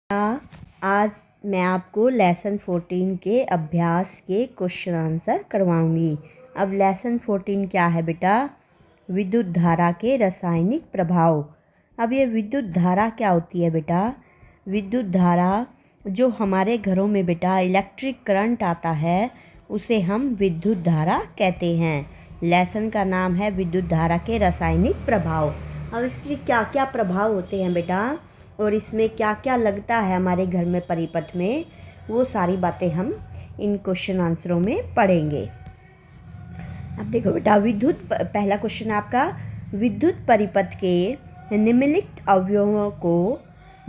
आज मैं आपको लेसन 14 के अभ्यास के क्वेश्चन आंसर करवाऊंगी। अब लेसन 14 क्या है बेटा? विद्युत धारा के रासायनिक प्रभाव। अब ये विद्युत धारा क्या होती है बेटा? विद्युत धारा जो हमारे घरों में बेटा इलेक्ट्रिक करंट आता है उसे हम विद्युत धारा कहते हैं। लेसन का नाम है विद्युत धारा के रासायनिक प्रभाव। अब इसके क्या क्या प्रभाव होते हैं बेटा और इसमें क्या क्या लगता है हमारे घर में परिपथ में, वो सारी बातें हम इन क्वेश्चन आंसरों में पढ़ेंगे। अब देखो बेटा, पहला क्वेश्चन आपका, विद्युत परिपथ के निम्नलिखित अवयवों को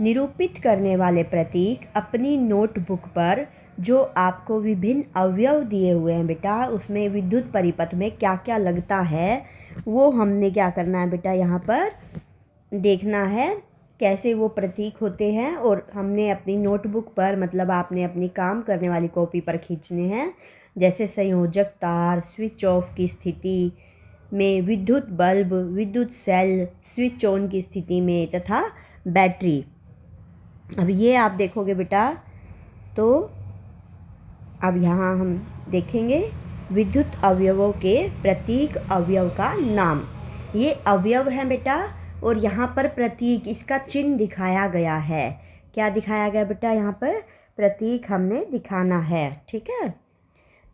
निरूपित करने वाले प्रतीक अपनी नोटबुक पर जो आपको विभिन्न अवयव दिए हुए हैं बेटा, उसमें विद्युत परिपथ में क्या क्या लगता है वो हमने क्या करना है बेटा, यहाँ पर देखना है कैसे वो प्रतीक होते हैं। और हमने अपनी नोटबुक पर, मतलब आपने अपनी काम करने वाली कॉपी पर खींचने हैं। जैसे संयोजक तार, स्विच ऑफ की स्थिति में, विद्युत बल्ब, विद्युत सेल स्विच ऑन की स्थिति में, तथा बैटरी। अब ये आप देखोगे बेटा, तो अब यहाँ हम देखेंगे विद्युत अवयवों के प्रतीक अवयव का नाम। ये अवयव है बेटा और यहाँ पर प्रतीक, इसका चिन्ह दिखाया गया है। क्या दिखाया गया बेटा? यहाँ पर प्रतीक हमने दिखाना है, ठीक है।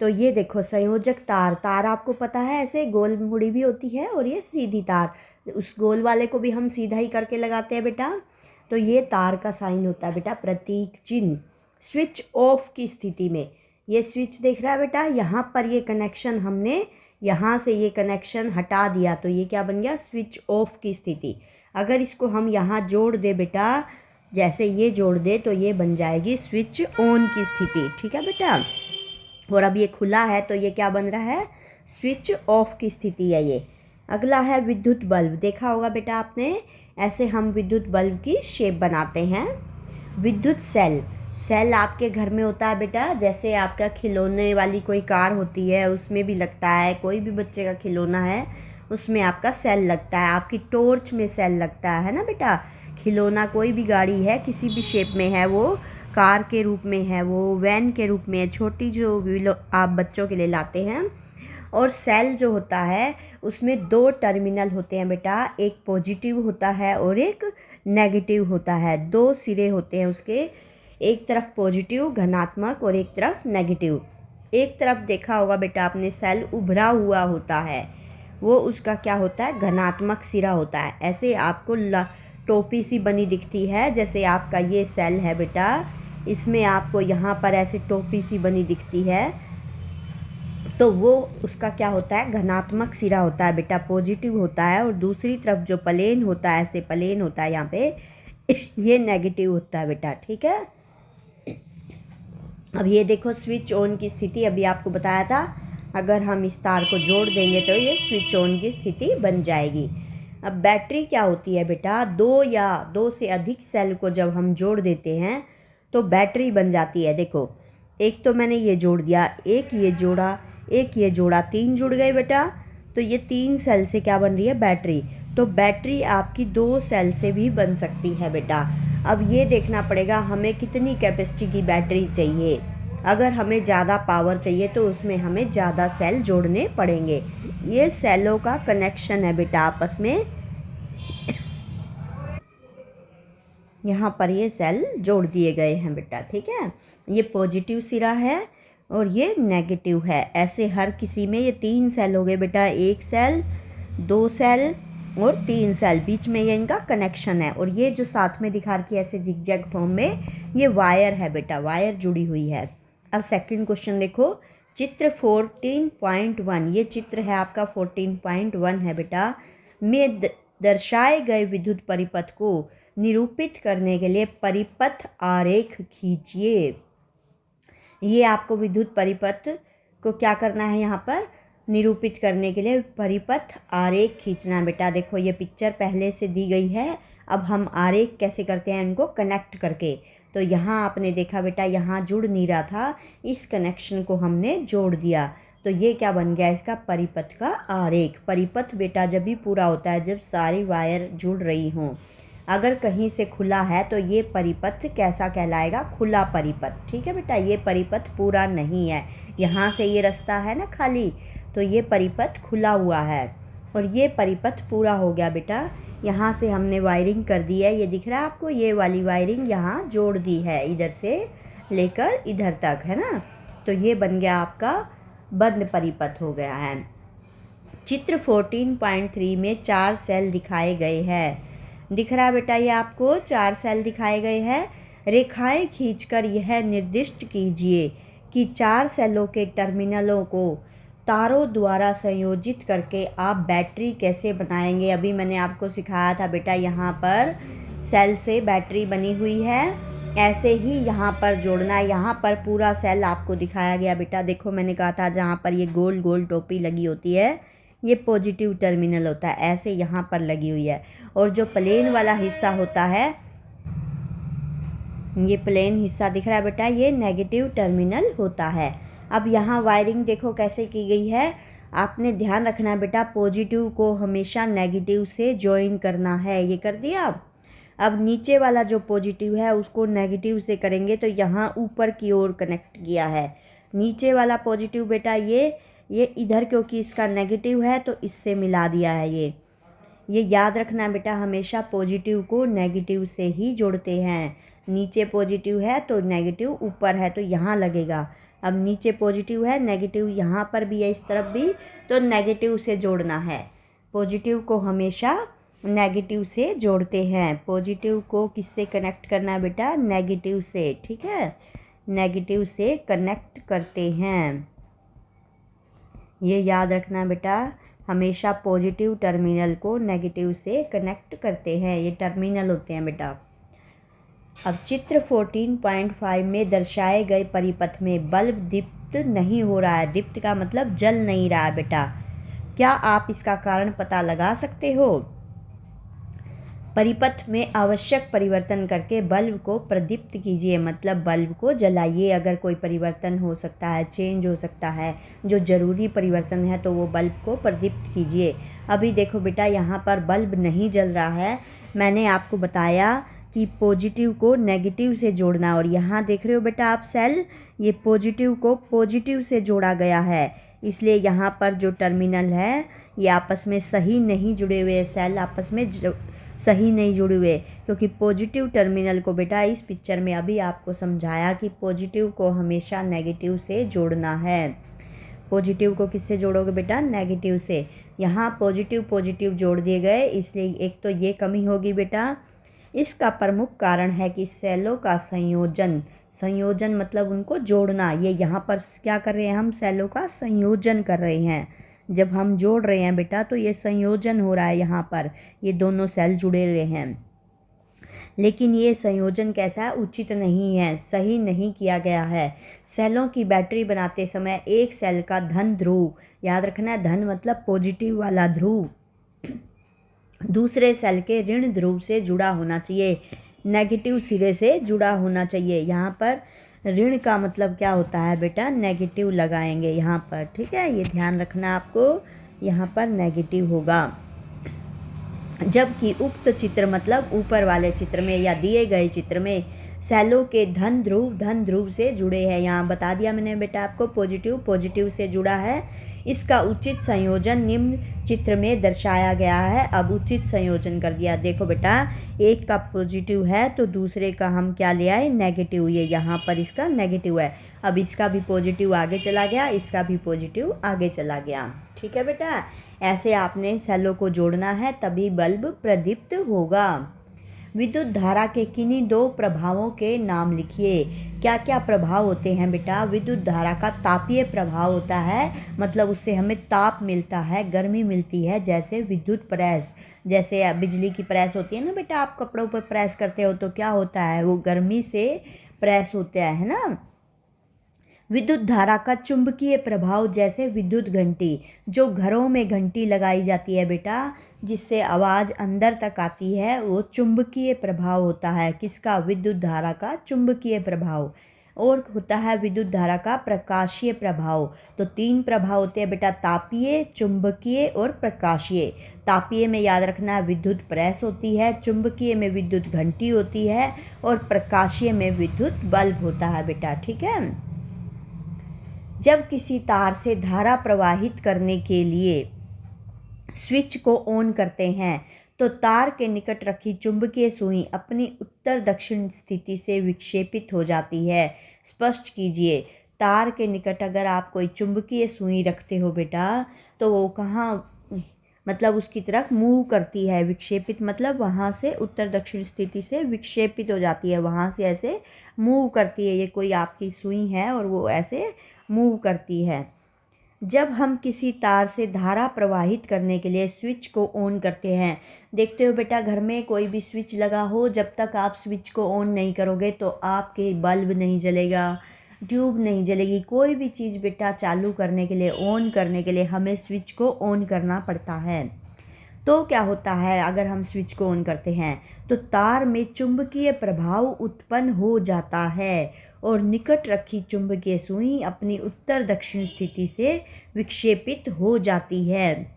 तो ये देखो संयोजक तार, तार आपको पता है ऐसे गोल मुड़ी भी होती है और ये सीधी तार, उस गोल वाले को भी हम सीधा ही करके लगाते हैं बेटा। तो ये तार का साइन होता है बेटा प्रतीक चिन्ह। स्विच ऑफ की स्थिति में, ये स्विच देख रहा है बेटा, यहाँ पर ये कनेक्शन हमने यहाँ से ये कनेक्शन हटा दिया तो ये क्या बन गया? स्विच ऑफ की स्थिति। अगर इसको हम यहाँ जोड़ दे बेटा, जैसे ये जोड़ दे तो ये बन जाएगी स्विच ऑन की स्थिति, ठीक है बेटा। और अब ये खुला है तो ये क्या बन रहा है? स्विच ऑफ की स्थिति है ये। अगला है विद्युत बल्ब। देखा होगा बेटा आपने, ऐसे हम विद्युत बल्ब की शेप बनाते हैं। विद्युत सेल, सेल आपके घर में होता है बेटा, जैसे आपका खिलौने वाली कोई कार होती है उसमें भी लगता है, कोई भी बच्चे का खिलौना है उसमें आपका सेल लगता है। आपकी टॉर्च में सेल लगता है ना बेटा। खिलौना कोई भी गाड़ी है, किसी भी शेप में है, वो कार के रूप में है, वो वैन के रूप में है, छोटी जो व्हील आप बच्चों के लिए लाते हैं। और सेल जो होता है उसमें दो टर्मिनल होते हैं बेटा, एक पॉजिटिव होता है और एक नेगेटिव होता है। दो सिरे होते हैं उसके, एक तरफ पॉजिटिव धनात्मक और एक तरफ नेगेटिव। एक तरफ देखा होगा बेटा आपने सेल उभरा हुआ होता है, वो उसका क्या होता है? धनात्मक सिरा होता है। ऐसे आपको टोपी सी बनी दिखती है, जैसे आपका ये सेल है बेटा, इसमें आपको यहाँ पर ऐसे टोपी सी बनी दिखती है, तो वो उसका क्या होता है? धनात्मक सिरा होता है बेटा, पॉजिटिव होता है। और दूसरी तरफ जो प्लेन होता है, ऐसे प्लेन होता है यहाँ पे, ये नेगेटिव होता है बेटा, ठीक है। अब ये देखो स्विच ऑन की स्थिति, अभी आपको बताया था, अगर हम इस तार को जोड़ देंगे तो ये स्विच ऑन की स्थिति बन जाएगी। अब बैटरी क्या होती है बेटा? दो या दो से अधिक सेल को जब हम जोड़ देते हैं तो बैटरी बन जाती है। देखो, एक तो मैंने ये जोड़ दिया, एक ये जोड़ा, एक ये जोड़ा, तीन जुड़ गए बेटा। तो ये तीन सेल से क्या बन रही है? बैटरी। तो बैटरी आपकी दो सेल से भी बन सकती है बेटा। अब ये देखना पड़ेगा हमें कितनी कैपेसिटी की बैटरी चाहिए। अगर हमें ज़्यादा पावर चाहिए तो उसमें हमें ज़्यादा सेल जोड़ने पड़ेंगे। ये सेलों का कनेक्शन है बेटा आपस में, यहाँ पर ये सेल जोड़ दिए गए हैं बेटा, ठीक है। ये पॉजिटिव सिरा है और ये नेगेटिव है। ऐसे हर किसी में ये तीन सेल हो गए बेटा, एक सेल, दो सेल और तीन सेल, बीच में ये इनका कनेक्शन है। और ये जो साथ में दिखा रखी है ऐसे जिगजैग फॉर्म में, ये वायर है बेटा, वायर जुड़ी हुई है। अब सेकंड क्वेश्चन देखो, चित्र 14.1, ये चित्र है आपका 14.1 है बेटा, में दर्शाए गए विद्युत परिपथ को निरूपित करने के लिए परिपथ आरेख खींचिए। ये आपको विद्युत परिपथ को क्या करना है? यहाँ पर निरूपित करने के लिए परिपथ आरेख खींचना बेटा। देखो ये पिक्चर पहले से दी गई है, अब हम आरेख कैसे करते हैं इनको कनेक्ट करके। तो यहाँ आपने देखा बेटा, यहाँ जुड़ नहीं रहा था, इस कनेक्शन को हमने जोड़ दिया तो ये क्या बन गया? इसका परिपथ का आरेख। परिपथ बेटा जब भी पूरा होता है जब सारी वायर जुड़ रही हों। अगर कहीं से खुला है तो ये परिपथ कैसा कहलाएगा? खुला परिपथ। ठीक है बेटा, ये परिपथ पूरा नहीं है। यहाँ से ये रास्ता है ना खाली, तो ये परिपथ खुला हुआ है और ये परिपथ पूरा हो गया बेटा। यहाँ से हमने वायरिंग कर दी है, ये दिख रहा है आपको, ये वाली वायरिंग यहाँ जोड़ दी है, इधर से लेकर इधर तक, है ना। तो ये बन गया आपका बंद परिपथ हो गया है। चित्र 14.3 में 4 सेल दिखाए गए हैं। दिख रहा है बेटा ये आपको, 4 सेल दिखाए गए हैं। रेखाएं खींचकर यह निर्दिष्ट कीजिए कि 4 सेलों के टर्मिनलों को तारों द्वारा संयोजित करके आप बैटरी कैसे बनाएंगे। अभी मैंने आपको सिखाया था बेटा, यहाँ पर सेल से बैटरी बनी हुई है, ऐसे ही यहाँ पर जोड़ना है। यहाँ पर पूरा सेल आपको दिखाया गया बेटा। देखो मैंने कहा था जहाँ पर ये गोल गोल टोपी लगी होती है ये पॉजिटिव टर्मिनल होता है, ऐसे यहाँ पर लगी हुई है। और जो प्लेन वाला हिस्सा होता है, ये प्लेन हिस्सा दिख रहा है बेटा, ये नेगेटिव टर्मिनल होता है। अब यहाँ वायरिंग देखो कैसे की गई है। आपने ध्यान रखना है बेटा, पॉजिटिव को हमेशा नेगेटिव से ज्वाइन करना है। ये कर दिया। अब नीचे वाला जो पॉजिटिव है उसको नेगेटिव से करेंगे तो यहाँ ऊपर की ओर कनेक्ट किया है। नीचे वाला पॉजिटिव बेटा ये इधर, क्योंकि इसका नेगेटिव है तो इससे मिला दिया है। ये याद रखना बेटा, हमेशा पॉजिटिव को नेगेटिव से ही जोड़ते हैं। नीचे पॉजिटिव है तो नेगेटिव ऊपर है तो यहाँ लगेगा। अब नीचे पॉजिटिव है, नेगेटिव यहाँ पर भी है, इस तरफ भी, तो नेगेटिव से जोड़ना है। पॉजिटिव को हमेशा नेगेटिव से जोड़ते हैं। पॉजिटिव को किससे कनेक्ट करना है बेटा? नेगेटिव से। ठीक है, नेगेटिव से कनेक्ट करते हैं। ये याद रखना बेटा, हमेशा पॉजिटिव टर्मिनल को नेगेटिव से कनेक्ट करते हैं। ये टर्मिनल होते हैं बेटा। अब चित्र 14.5 में दर्शाए गए परिपथ में बल्ब दीप्त नहीं हो रहा है। दीप्त का मतलब जल नहीं रहा है बेटा। क्या आप इसका कारण पता लगा सकते हो? परिपथ में आवश्यक परिवर्तन करके बल्ब को प्रदीप्त कीजिए, मतलब बल्ब को जलाइए। अगर कोई परिवर्तन हो सकता है, चेंज हो सकता है, जो ज़रूरी परिवर्तन है, तो वो बल्ब को प्रदीप्त कीजिए। अभी देखो बेटा, यहाँ पर बल्ब नहीं जल रहा है। मैंने आपको बताया कि पॉजिटिव को नेगेटिव से जोड़ना, और यहाँ देख रहे हो बेटा आप सेल, ये पॉजिटिव को पॉजिटिव से जोड़ा गया है, इसलिए यहाँ पर जो टर्मिनल है ये आपस में सही नहीं जुड़े हुए। सेल आपस में सही नहीं जुड़े हुए, क्योंकि पॉजिटिव टर्मिनल को बेटा इस पिक्चर में अभी आपको समझाया कि पॉजिटिव को हमेशा नेगेटिव से जोड़ना है। पॉजिटिव को किससे जोड़ोगे बेटा? नेगेटिव से। यहाँ पॉजिटिव जोड़ दिए गए, इसलिए एक तो ये कमी होगी बेटा। इसका प्रमुख कारण है कि सेलों का संयोजन मतलब उनको जोड़ना। ये यहाँ पर क्या कर रहे हैं हम? सेलों का संयोजन कर रहे हैं। जब हम जोड़ रहे हैं बेटा तो ये संयोजन हो रहा है। यहाँ पर ये दोनों सेल जुड़े हुए हैं, लेकिन ये संयोजन कैसा है? उचित नहीं है, सही नहीं किया गया है। सेलों की बैटरी बनाते समय एक सेल का धन ध्रुव, याद रखना है, धन मतलब पॉजिटिव वाला ध्रुव, दूसरे सेल के ऋण ध्रुव से जुड़ा होना चाहिए, नेगेटिव सिरे से जुड़ा होना चाहिए। यहाँ पर ऋण का मतलब क्या होता है बेटा? नेगेटिव लगाएंगे यहाँ पर। ठीक है, ये ध्यान रखना आपको, यहाँ पर नेगेटिव होगा। जबकि उक्त चित्र मतलब ऊपर वाले चित्र में या दिए गए चित्र में सेलों के धन ध्रुव से जुड़े हैं। यहाँ बता दिया मैंने बेटा आपको, पॉजिटिव से जुड़ा है। इसका उचित संयोजन निम्न चित्र में दर्शाया गया है। अब उचित संयोजन कर दिया। देखो बेटा, एक का पॉजिटिव है तो दूसरे का हम क्या ले आए? नेगेटिव। ये यहाँ पर इसका नेगेटिव है, अब इसका भी पॉजिटिव आगे चला गया, इसका भी पॉजिटिव आगे चला गया। ठीक है बेटा, ऐसे आपने सेलों को जोड़ना है, तभी बल्ब प्रदीप्त होगा। विद्युत धारा के किन्हीं 2 प्रभावों के नाम लिखिए। क्या क्या प्रभाव होते हैं बेटा? विद्युत धारा का तापीय प्रभाव होता है, मतलब उससे हमें ताप मिलता है, गर्मी मिलती है। जैसे विद्युत प्रेस, जैसे बिजली की प्रेस होती है ना बेटा, आप कपड़ों पर प्रेस करते हो तो क्या होता है? वो गर्मी से प्रेस होता है ना। विद्युत धारा का चुंबकीय प्रभाव, जैसे विद्युत घंटी, जो घरों में घंटी लगाई जाती है बेटा, जिससे आवाज़ अंदर तक आती है, वो चुंबकीय प्रभाव होता है। किसका? विद्युत धारा का चुंबकीय प्रभाव। और होता है विद्युत धारा का प्रकाशीय प्रभाव। तो 3 प्रभाव होते हैं बेटा, तापीय, चुंबकीय और प्रकाशीय। तापीय में याद रखना विद्युत प्रेस होती है, चुंबकीय में विद्युत घंटी होती है और प्रकाशीय में विद्युत बल्ब होता है बेटा। ठीक है। जब किसी तार से धारा प्रवाहित करने के लिए स्विच को ऑन करते हैं तो तार के निकट रखी चुंबकीय सुई अपनी उत्तर दक्षिण स्थिति से विक्षेपित हो जाती है। स्पष्ट कीजिए, तार के निकट अगर आप कोई चुंबकीय सुई रखते हो बेटा तो वो कहाँ, मतलब उसकी तरफ मूव करती है। विक्षेपित मतलब वहाँ से उत्तर दक्षिण स्थिति से विक्षेपित हो जाती है, वहाँ से ऐसे मूव करती है। ये कोई आपकी सुई है और वो ऐसे मूव करती है। जब हम किसी तार से धारा प्रवाहित करने के लिए स्विच को ऑन करते हैं, देखते हो बेटा घर में कोई भी स्विच लगा हो, जब तक आप स्विच को ऑन नहीं करोगे तो आपके बल्ब नहीं जलेगा, ट्यूब नहीं जलेगी। कोई भी चीज़ बेटा चालू करने के लिए, ऑन करने के लिए हमें स्विच को ऑन करना पड़ता है। तो क्या होता है, अगर हम स्विच को ऑन करते हैं तो तार में चुंबकीय प्रभाव उत्पन्न हो जाता है और निकट रखी चुंबकीय सुई अपनी उत्तर दक्षिण स्थिति से विक्षेपित हो जाती है,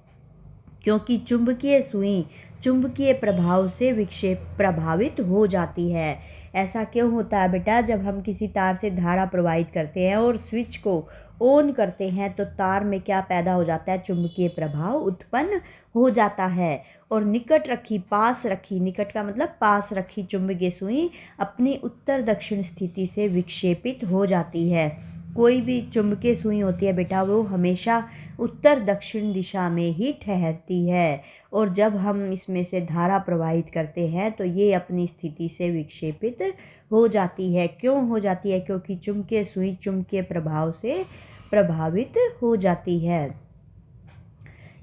क्योंकि चुंबकीय सुई चुंबकीय प्रभाव से प्रभावित हो जाती है। ऐसा क्यों होता है बेटा, जब हम किसी तार से धारा प्रवाहित करते हैं और स्विच को ऑन करते हैं तो तार में क्या पैदा हो जाता है, चुंबकीय प्रभाव उत्पन्न हो जाता है और निकट रखी, पास रखी, निकट का मतलब पास रखी चुंबकीय सुई अपनी उत्तर दक्षिण स्थिति से विक्षेपित हो जाती है। कोई भी चुंबकीय सुई होती है बेटा वो हमेशा उत्तर दक्षिण दिशा में ही ठहरती है और जब हम इसमें से धारा प्रवाहित करते हैं तो ये अपनी स्थिति से विक्षेपित हो जाती है। क्यों हो जाती है, क्योंकि चुंबकीय सुई चुंबकीय प्रभाव से प्रभावित हो जाती है।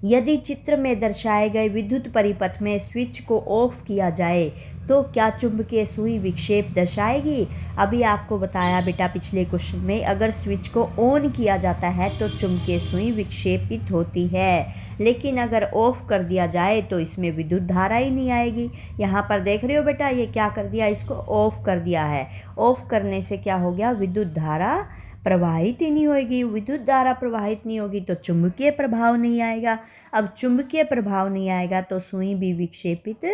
यदि चित्र में दर्शाए गए विद्युत परिपथ में स्विच को ऑफ किया जाए तो क्या चुंबकीय सुई विक्षेप दर्शाएगी। अभी आपको बताया बेटा पिछले क्वेश्चन में, अगर स्विच को ऑन किया जाता है तो चुंबकीय सुई विक्षेपित होती है, लेकिन अगर ऑफ कर दिया जाए तो इसमें विद्युत धारा ही नहीं आएगी। यहाँ पर देख रहे हो बेटा, ये क्या कर दिया, इसको ऑफ कर दिया है। ऑफ करने से क्या हो गया, विद्युत धारा प्रवाहित ही नहीं होगी। विद्युत धारा प्रवाहित नहीं होगी तो चुंबकीय प्रभाव नहीं आएगा। अब चुंबकीय प्रभाव नहीं आएगा तो सुई भी विक्षेपित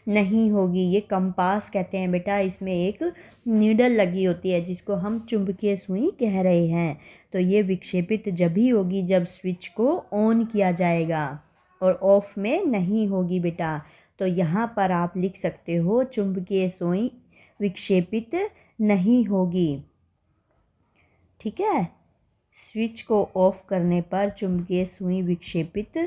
नहीं होगी। ये कंपास कहते हैं बेटा, इसमें एक नीडल लगी होती है जिसको हम चुंबकीय सुई कह रहे हैं। तो ये विक्षेपित जब ही होगी जब स्विच को ऑन किया जाएगा और ऑफ में नहीं होगी बेटा। तो यहाँ पर आप लिख सकते हो चुंबकीय सुई विक्षेपित नहीं होगी। ठीक है, स्विच को ऑफ करने पर चुंबकीय सुई विक्षेपित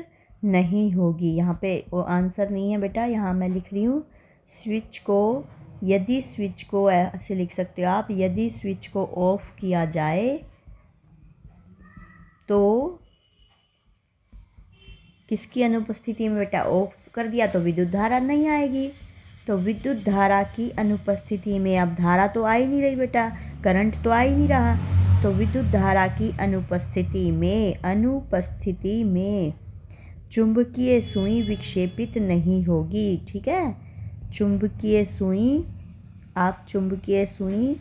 नहीं होगी। यहाँ पे वो आंसर नहीं है बेटा, यहाँ मैं लिख रही हूँ स्विच को, यदि स्विच को ऐसे लिख सकते हो आप, यदि स्विच को ऑफ किया जाए तो किसकी अनुपस्थिति में बेटा, ऑफ कर दिया तो विद्युत धारा नहीं आएगी। तो विद्युत धारा की अनुपस्थिति में, अब धारा तो आ ही नहीं रही बेटा, करंट तो आ ही नहीं रहा, तो विद्युत धारा की अनुपस्थिति में चुंबकीय सुई विक्षेपित नहीं होगी। ठीक है, चुंबकीय सुई, आप चुंबकीय सुई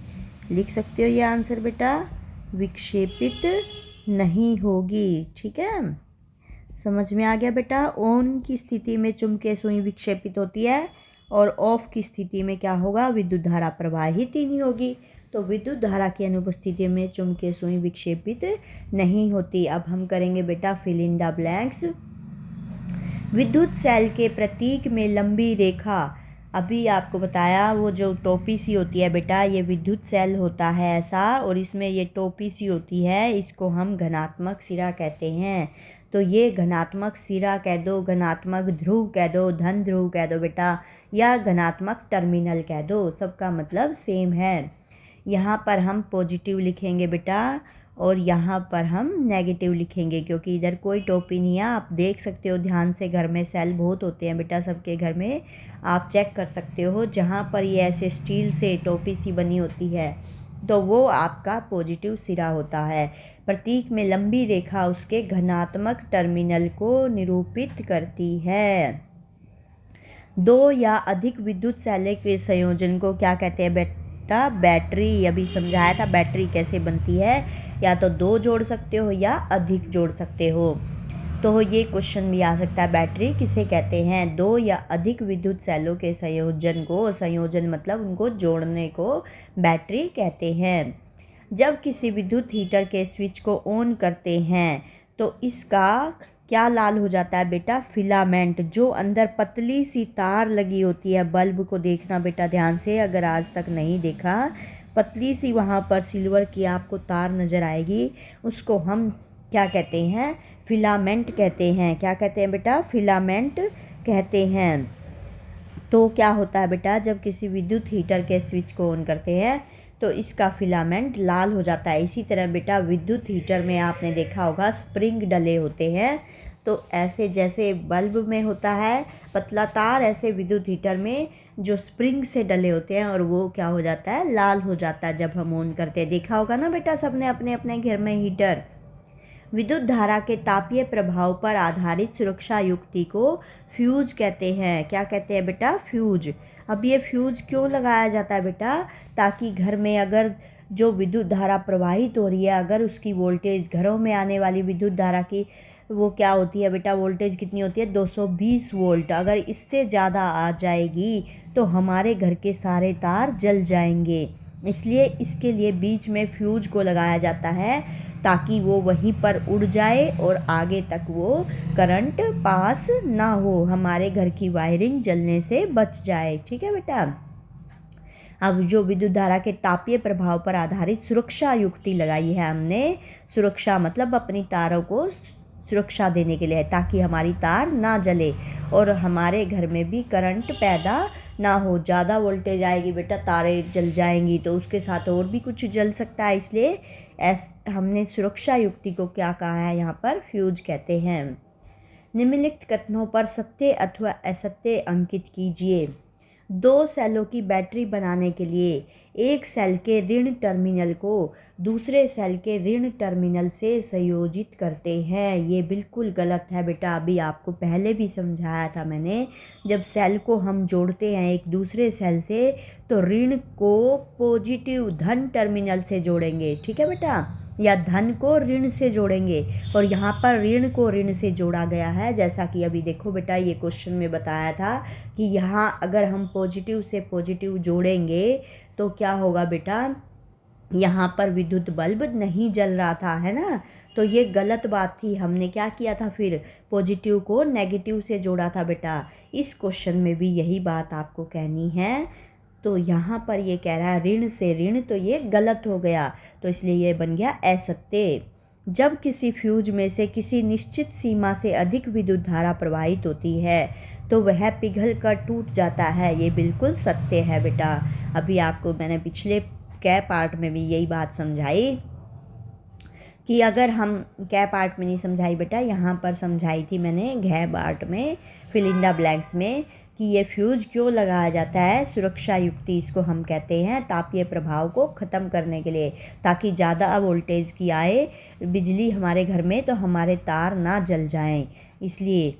लिख सकते हो ये आंसर बेटा, विक्षेपित नहीं होगी। ठीक है, समझ में आ गया बेटा। ऑन की स्थिति में चुंबकीय सुई विक्षेपित होती है और ऑफ की स्थिति में क्या होगा, विद्युत धारा प्रवाहित ही नहीं होगी। तो विद्युत धारा की अनुपस्थिति में चुंबकीय सुई विक्षेपित नहीं होती। अब हम करेंगे बेटा फिल इन द ब्लैंक्स। विद्युत सेल के प्रतीक में लंबी रेखा, अभी आपको बताया वो जो टोपी सी होती है बेटा, ये विद्युत सेल होता है ऐसा, और इसमें ये टोपी सी होती है, इसको हम धनात्मक सिरा कहते हैं। तो ये धनात्मक सिरा कह दो, धनात्मक ध्रुव कह दो, धन ध्रुव कह दो बेटा, या धनात्मक टर्मिनल कह दो, सबका मतलब सेम है। यहाँ पर हम पॉजिटिव लिखेंगे बेटा और यहाँ पर हम नेगेटिव लिखेंगे, क्योंकि इधर कोई टोपी नहीं है। आप देख सकते हो ध्यान से, घर में सेल बहुत होते हैं बेटा सबके घर में, आप चेक कर सकते हो। जहाँ पर ये ऐसे स्टील से टोपी सी बनी होती है तो वो आपका पॉजिटिव सिरा होता है। प्रतीक में लंबी रेखा उसके धनात्मक टर्मिनल को निरूपित करती है। दो या अधिक विद्युत सेल के संयोजन को क्या कहते हैं बेटा बैटरी, अभी समझाया था बैटरी कैसे बनती है, या तो 2 जोड़ सकते हो या अधिक जोड़ सकते हो। तो ये क्वेश्चन भी आ सकता है, बैटरी किसे कहते हैं? 2 या अधिक विद्युत सेलों के संयोजन को, संयोजन मतलब उनको जोड़ने को बैटरी कहते हैं। जब किसी विद्युत हीटर के स्विच को ऑन करते हैं तो इसका क्या लाल हो जाता है बेटा? फिलामेंट, जो अंदर पतली सी तार लगी होती है। बल्ब को देखना बेटा ध्यान से, अगर आज तक नहीं देखा, पतली सी वहाँ पर सिल्वर की आपको तार नज़र आएगी, उसको हम क्या कहते हैं? फिलामेंट कहते हैं। क्या कहते हैं बेटा? फिलामेंट कहते हैं। तो क्या होता है बेटा, जब किसी विद्युत हीटर के स्विच को ऑन करते हैं तो इसका फिलामेंट लाल हो जाता है। इसी तरह बेटा विद्युत हीटर में आपने देखा होगा स्प्रिंग डले होते हैं, तो ऐसे जैसे बल्ब में होता है पतला तार, ऐसे विद्युत हीटर में जो स्प्रिंग से डले होते हैं और वो क्या हो जाता है? लाल हो जाता है जब हम ऑन करते हैं। देखा होगा ना बेटा सबने अपने अपने घर में हीटर। विद्युत धारा के तापीय प्रभाव पर आधारित सुरक्षा युक्ति को फ्यूज कहते हैं। क्या कहते हैं बेटा? फ्यूज। अब ये फ्यूज क्यों लगाया जाता है बेटा? ताकि घर में अगर जो विद्युत धारा प्रवाहित हो रही है, अगर उसकी वोल्टेज, घरों में आने वाली विद्युत धारा की वो क्या होती है बेटा, वोल्टेज कितनी होती है? 220 वोल्ट। अगर इससे ज़्यादा आ जाएगी तो हमारे घर के सारे तार जल जाएंगे। इसलिए इसके लिए बीच में फ्यूज को लगाया जाता है ताकि वो वहीं पर उड़ जाए और आगे तक वो करंट पास ना हो, हमारे घर की वायरिंग जलने से बच जाए। ठीक है बेटा। अब जो विद्युत धारा के तापीय प्रभाव पर आधारित सुरक्षा युक्ति लगाई है हमने, सुरक्षा मतलब अपनी तारों को सुरक्षा देने के लिए है, ताकि हमारी तार ना जले और हमारे घर में भी करंट पैदा ना हो। ज़्यादा वोल्टेज आएगी बेटा, तारें जल जाएंगी, तो उसके साथ और भी कुछ जल सकता है। इसलिए हमने सुरक्षा युक्ति को क्या कहा है यहाँ पर? फ्यूज कहते हैं। निम्नलिखित कथनों पर सत्य अथवा असत्य अंकित कीजिए। 2 सेलों की बैटरी बनाने के लिए एक सेल के ऋण टर्मिनल को दूसरे सेल के ऋण टर्मिनल से संयोजित करते हैं। ये बिल्कुल गलत है बेटा, अभी आपको पहले भी समझाया था मैंने। जब सेल को हम जोड़ते हैं एक दूसरे सेल से तो ऋण को पॉजिटिव धन टर्मिनल से जोड़ेंगे। ठीक है बेटा, या धन को ऋण से जोड़ेंगे, और यहाँ पर ऋण को ऋण से जोड़ा गया है। जैसा कि अभी देखो बेटा ये क्वेश्चन में बताया था कि यहाँ अगर हम पॉजिटिव से पॉजिटिव जोड़ेंगे तो क्या होगा बेटा, यहाँ पर विद्युत बल्ब नहीं जल रहा था, है ना। तो ये गलत बात थी। हमने क्या किया था फिर? पॉजिटिव को नेगेटिव से जोड़ा था बेटा। इस क्वेश्चन में भी यही बात आपको कहनी है। तो यहाँ पर ये कह रहा है ऋण से ऋण, तो ये गलत हो गया, तो इसलिए ये बन गया असत्य। जब किसी फ्यूज में से किसी निश्चित सीमा से अधिक विद्युत धारा प्रवाहित होती है तो वह पिघल कर टूट जाता है। ये बिल्कुल सत्य है बेटा। अभी आपको मैंने पिछले कै पार्ट में भी यही बात समझाई कि अगर हम कै पार्ट में नहीं समझाई बेटा, यहाँ पर समझाई थी मैंने घ पार्ट में, फिल इन द ब्लैंक्स में, कि ये फ्यूज क्यों लगाया जाता है। सुरक्षा युक्ति इसको हम कहते हैं, तापीय प्रभाव को ख़त्म करने के लिए, ताकि ज़्यादा वोल्टेज की आए बिजली हमारे घर में तो हमारे तार ना जल जाएं। इसलिए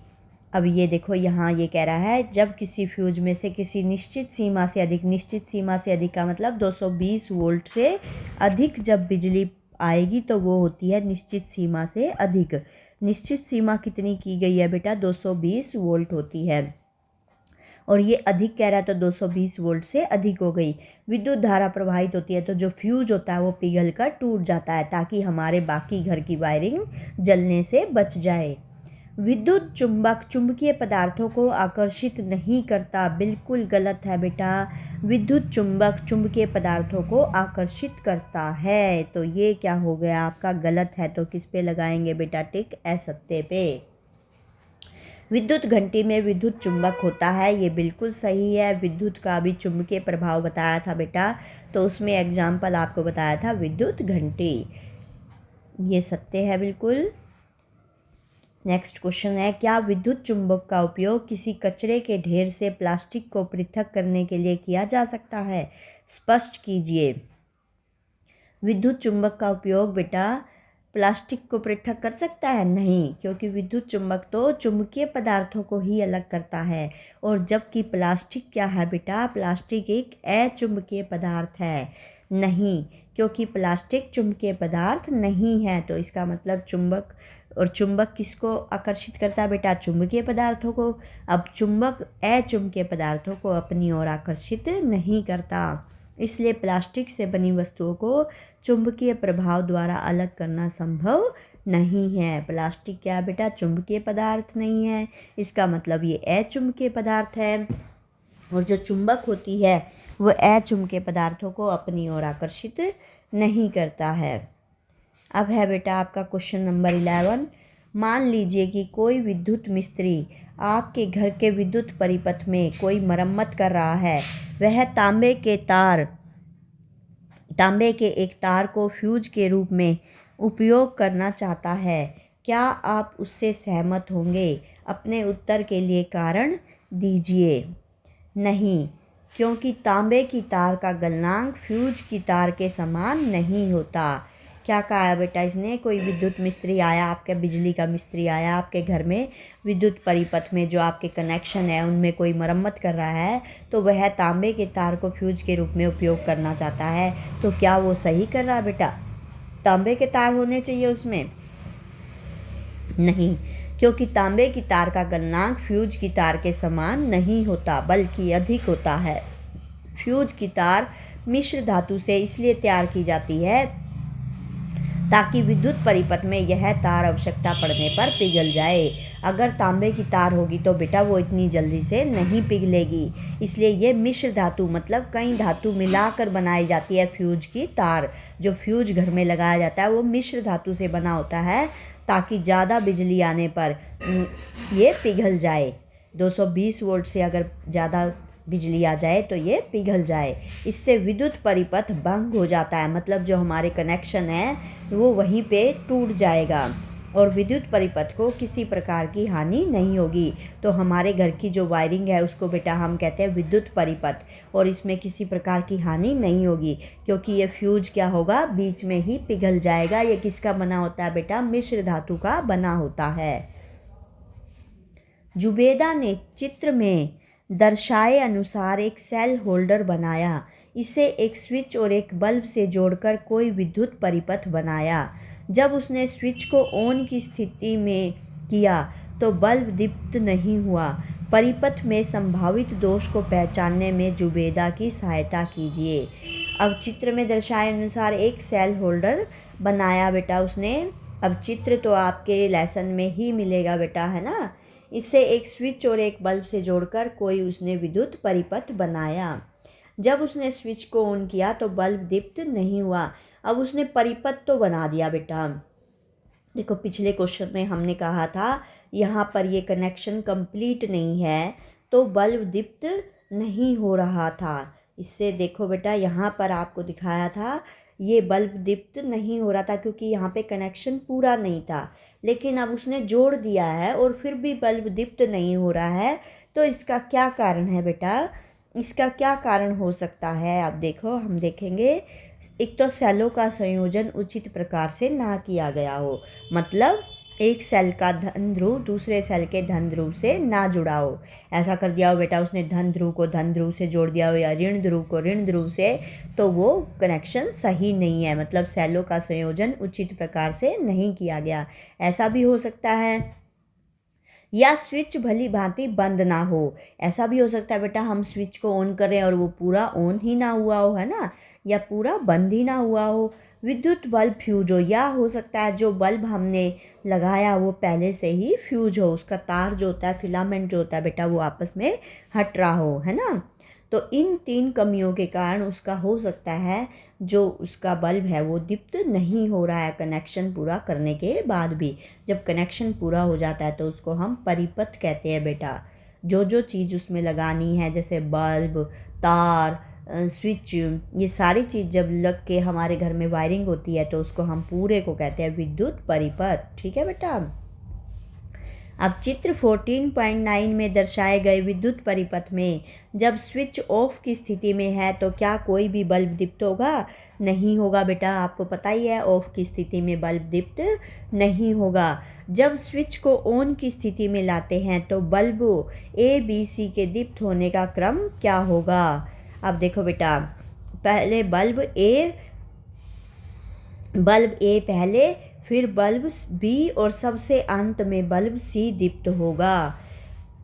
अब ये देखो यहाँ ये कह रहा है जब किसी फ्यूज में से किसी निश्चित सीमा से अधिक, निश्चित सीमा से अधिक का मतलब 220 वोल्ट से अधिक जब बिजली आएगी तो वो होती है निश्चित सीमा से अधिक। निश्चित सीमा कितनी की गई है बेटा? 220 वोल्ट होती है, और ये अधिक कह रहा है तो 220 वोल्ट से अधिक हो गई। विद्युत धारा प्रवाहित होती है तो जो फ्यूज होता है वो पिघल कर टूट जाता है ताकि हमारे बाकी घर की वायरिंग जलने से बच जाए। विद्युत चुंबक चुंबकीय पदार्थों को आकर्षित नहीं करता। बिल्कुल गलत है बेटा। विद्युत चुंबक चुंबकीय पदार्थों को आकर्षित करता है, तो ये क्या हो गया आपका? गलत है। तो किस पे लगाएंगे बेटा टिक? असत्य पे। विद्युत घंटी में विद्युत चुंबक होता है, ये बिल्कुल सही है। विद्युत का भी चुंबकीय प्रभाव बताया था बेटा, तो उसमें एग्जाम्पल आपको बताया था विद्युत घंटी, ये सत्य है बिल्कुल। नेक्स्ट क्वेश्चन है, क्या विद्युत चुंबक का उपयोग किसी कचरे के ढेर से प्लास्टिक को पृथक करने के लिए किया जा सकता है? स्पष्ट कीजिए। विद्युत चुंबक का उपयोग बेटा प्लास्टिक को पृथक कर सकता है? नहीं, क्योंकि विद्युत चुंबक तो चुंबकीय पदार्थों को ही अलग करता है। और जबकि प्लास्टिक क्या है बेटा? प्लास्टिक एक अचुंबकीय पदार्थ है। नहीं, क्योंकि प्लास्टिक चुंबकीय पदार्थ नहीं है। तो इसका मतलब चुंबक और चुंबक किसको आकर्षित करता है बेटा? चुंबकीय पदार्थों को। अब चुंबक अचुंबकीय पदार्थों को अपनी ओर आकर्षित नहीं करता, इसलिए प्लास्टिक से बनी वस्तुओं को चुंबकीय प्रभाव द्वारा अलग करना संभव नहीं है। प्लास्टिक क्या है बेटा? चुंबकीय पदार्थ नहीं है, इसका मतलब ये अचुंबकीय पदार्थ है। और जो चुंबक होती है वो अचुंबकीय पदार्थों को अपनी ओर आकर्षित नहीं करता है। अब है बेटा आपका क्वेश्चन नंबर 11। मान लीजिए कि कोई विद्युत मिस्त्री आपके घर के विद्युत परिपथ में कोई मरम्मत कर रहा है। वह तांबे के एक तार को फ्यूज के रूप में उपयोग करना चाहता है। क्या आप उससे सहमत होंगे? अपने उत्तर के लिए कारण दीजिए। नहीं, क्योंकि तांबे की तार का गलनांक फ्यूज की तार के समान नहीं होता। क्या कहा है बेटा इसने? कोई विद्युत मिस्त्री आया, आपके बिजली का मिस्त्री आया आपके घर में, विद्युत परिपथ में जो आपके कनेक्शन है उनमें कोई मरम्मत कर रहा है, तो वह तांबे के तार को फ्यूज के रूप में उपयोग करना चाहता है। तो क्या वो सही कर रहा है बेटा? तांबे के तार होने चाहिए उसमें? नहीं, क्योंकि तांबे की तार का गलनांक फ्यूज की तार के समान नहीं होता बल्कि अधिक होता है। फ्यूज की तार मिश्र धातु से इसलिए तैयार की जाती है ताकि विद्युत परिपथ में यह तार आवश्यकता पड़ने पर पिघल जाए। अगर तांबे की तार होगी तो बेटा वो इतनी जल्दी से नहीं पिघलेगी, इसलिए ये मिश्र धातु मतलब कई धातु मिलाकर बनाई जाती है। फ्यूज की तार जो फ्यूज घर में लगाया जाता है वो मिश्र धातु से बना होता है ताकि ज़्यादा बिजली आने पर ये पिघल जाए। 220 वोल्ट से अगर ज़्यादा बिजली आ जाए तो ये पिघल जाए। इससे विद्युत परिपथ भंग हो जाता है, मतलब जो हमारे कनेक्शन है वो वहीं पे टूट जाएगा और विद्युत परिपथ को किसी प्रकार की हानि नहीं होगी। तो हमारे घर की जो वायरिंग है उसको बेटा हम कहते हैं विद्युत परिपथ, और इसमें किसी प्रकार की हानि नहीं होगी क्योंकि ये फ्यूज क्या होगा? बीच में ही पिघल जाएगा। ये किसका बना होता है बेटा? मिश्र धातु का बना होता है। जुबेदा ने चित्र में दर्शाए अनुसार एक सेल होल्डर बनाया। इसे एक स्विच और एक बल्ब से जोड़कर कोई विद्युत परिपथ बनाया। जब उसने स्विच को ऑन की स्थिति में किया तो बल्ब दीप्त नहीं हुआ। परिपथ में संभावित दोष को पहचानने में जुबेदा की सहायता कीजिए। अब चित्र में दर्शाए अनुसार एक सेल होल्डर बनाया बेटा उसने। अब चित्र तो आपके लेसन में ही मिलेगा बेटा, है ना। इससे एक स्विच और एक बल्ब से जोड़कर कोई उसने विद्युत परिपथ बनाया। जब उसने स्विच को ऑन किया तो बल्ब दीप्त नहीं हुआ। अब उसने परिपथ तो बना दिया बेटा। देखो पिछले क्वेश्चन में हमने कहा था यहाँ पर ये कनेक्शन कंप्लीट नहीं है तो बल्ब दीप्त नहीं हो रहा था। इससे देखो बेटा यहाँ पर आपको दिखाया था ये बल्ब दीप्त नहीं हो रहा था क्योंकि यहाँ पे कनेक्शन पूरा नहीं था, लेकिन अब उसने जोड़ दिया है और फिर भी बल्ब दीप्त नहीं हो रहा है। तो इसका क्या कारण है बेटा? इसका क्या कारण हो सकता है? अब देखो हम देखेंगे। एक तो सेलों का संयोजन उचित प्रकार से ना किया गया हो, मतलब एक सेल का धन ध्रुव दूसरे सेल के धन ध्रुव से ना जुड़ा हो। ऐसा कर दिया हो बेटा उसने धन ध्रुव को धन ध्रुव से जोड़ दिया हो या ऋण ध्रुव को ऋण ध्रुव से, तो वो कनेक्शन सही नहीं है, मतलब सेलों का संयोजन उचित प्रकार से नहीं किया गया। ऐसा भी हो सकता है। या स्विच भली भांति बंद ना हो। ऐसा भी हो सकता है बेटा हम स्विच को ऑन करें और वो पूरा ऑन ही ना हुआ हो, है ना, या पूरा बंद ही ना हुआ हो। विद्युत बल्ब फ्यूज हो, या हो सकता है जो बल्ब हमने लगाया वो पहले से ही फ्यूज हो, उसका तार जो होता है फिलामेंट जो होता है बेटा वो आपस में हट रहा हो, है ना। तो इन 3 कमियों के कारण उसका हो सकता है जो उसका बल्ब है वो दीप्त नहीं हो रहा है कनेक्शन पूरा करने के बाद भी। जब कनेक्शन पूरा हो जाता है तो उसको हम परिपथ कहते हैं बेटा। जो जो चीज़ उसमें लगानी है जैसे बल्ब, तार, स्विच, ये सारी चीज़ जब लग के हमारे घर में वायरिंग होती है तो उसको हम पूरे को कहते हैं विद्युत परिपथ। ठीक है बेटा। अब चित्र 14.9 में दर्शाए गए विद्युत परिपथ में जब स्विच ऑफ की स्थिति में है तो क्या कोई भी बल्ब दीप्त होगा? नहीं होगा बेटा, आपको पता ही है ऑफ की स्थिति में बल्ब दीप्त नहीं होगा। जब स्विच को ऑन की स्थिति में लाते हैं तो बल्ब ए बी सी के दीप्त होने का क्रम क्या होगा? अब देखो बेटा, पहले बल्ब ए पहले, फिर बल्ब बी और सबसे अंत में बल्ब सी दीप्त होगा,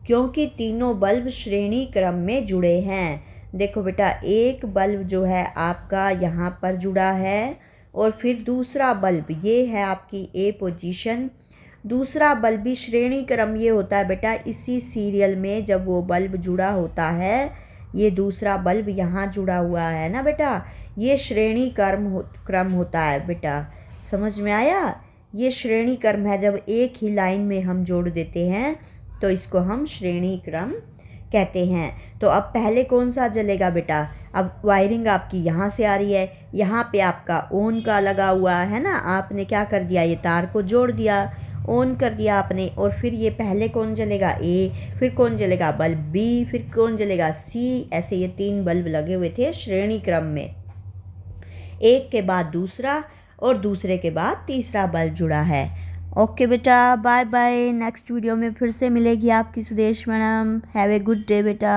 क्योंकि तीनों बल्ब श्रेणी क्रम में जुड़े हैं। देखो बेटा, एक बल्ब जो है आपका यहाँ पर जुड़ा है और फिर दूसरा बल्ब, ये है आपकी ए पोजीशन, दूसरा बल्ब भी श्रेणी क्रम ये होता है बेटा, इसी सीरियल में जब वो बल्ब जुड़ा होता है, ये दूसरा बल्ब यहाँ जुड़ा हुआ है ना बेटा, ये श्रेणी क्रम होता है बेटा, समझ में आया? ये श्रेणी क्रम है, जब एक ही लाइन में हम जोड़ देते हैं तो इसको हम श्रेणी क्रम कहते हैं। तो अब पहले कौन सा जलेगा बेटा? अब वायरिंग आपकी यहाँ से आ रही है, यहाँ पे आपका ऑन का लगा हुआ है ना, आपने क्या कर दिया, ये तार को जोड़ दिया, ऑन कर दिया आपने, और फिर ये पहले कौन जलेगा? ए, फिर कौन जलेगा? बल्ब बी, फिर कौन जलेगा? सी। ऐसे ये 3 बल्ब लगे हुए थे श्रेणी क्रम में, एक के बाद दूसरा और दूसरे के बाद तीसरा बल्ब जुड़ा है। ओके बेटा, बाय बाय। नेक्स्ट वीडियो में फिर से मिलेगी आपकी Sudesh madam. Have a good day बेटा।